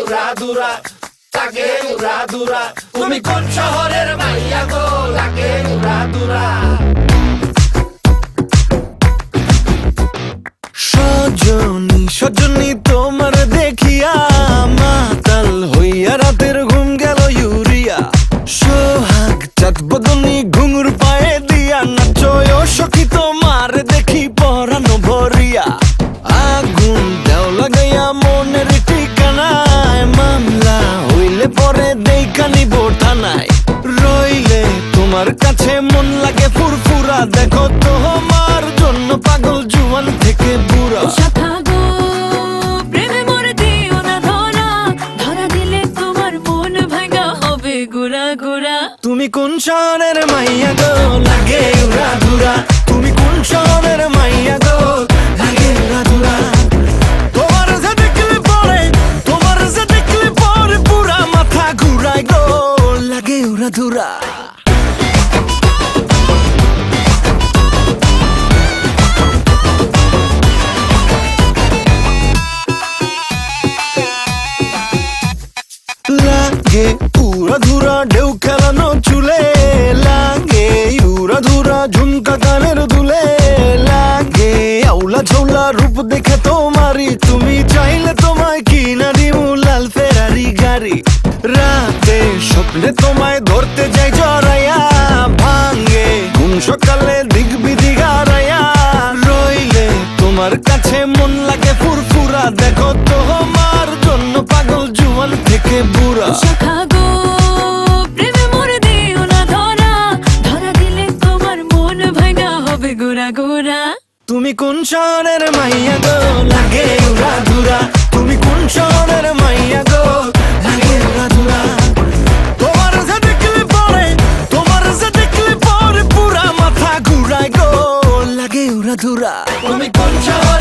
উড়াধুরা, লাগে উড়াধুরা। তুমি কোন শহরের মাইয়া গো, লাগে উড়াধুরা। সজনী সজনী তোমার দেখিয়া মাতাল হইয়া রাতের ঘুম গেল ইউরিয়া। সোহাগ চাঁদ বদনী ঘুঙুর পায়ে দিয়া নাচয় সখী তোমার দেখি পরানো ভরিয়া। আগুন দেও লাগাইয়া মনের ঠিকানায়, মামলা হইলে পরে দেখা নিব থানায়। রইলে তোমার কাছে মন লাগে ফুরফুরা, দেখো তোমার জন্য পাগল জুয়ান থেকে বুড়া। শাখা গো প্রেমে মরে দিও না ধরা, ধরা দিলে তোমার মন ভাঙা হবে গুড়া গুড়া। তুমি কোন শহরের মাইয়া গো, লাগে উড়াধুরা। তুমি কোন শহরের মাইয়া গো, লাগে উড়াধুরা। তোমার যে দেখলে পরে, তোমার যে দেখলে পরে পুরা মাথা ঘুরায় গো, লাগে উড়াধুরা। লাগে উড়াধুরা ঢেউ খেলানো চুলে, লাগে উড়াধুরা ঝুমকা কানের দুলে, লাগে আউলা ঝৌলা রূপ দেখে তোমারি, তুমি চাইলে তোমায় কিনা দিমু লাল ফেরারি গাড়ি। রাতে স্বপ্নে তোমায় ধরতে যাই জড়াইয়া, ভাঙ্গে ঘুম সকালে দিক বিধি গারাইয়া। রইলে তোমার কাছে মন লাগে ফুরফুরা, দেখো তোমার জন্য পাগল জুয়ান থেকে বুড়া। শাখা গো প্রেমে মরে দিও না ধরা, ধরা দিলে তোমার মন ভাঙা হবে গুড়া গুড়া। তুমি কোন শহরের মাইয়া গো, লাগে উড়াধুরা। তুমি কোন শহরের মাইয়া গো, লাগে উড়াধুরা। তোমার যে দেখলে পরে, তোমার যে দেখলে পরে পুরা মাথা ঘুরায় গো, লাগে উড়াধুরা। তুমি কোন শহরের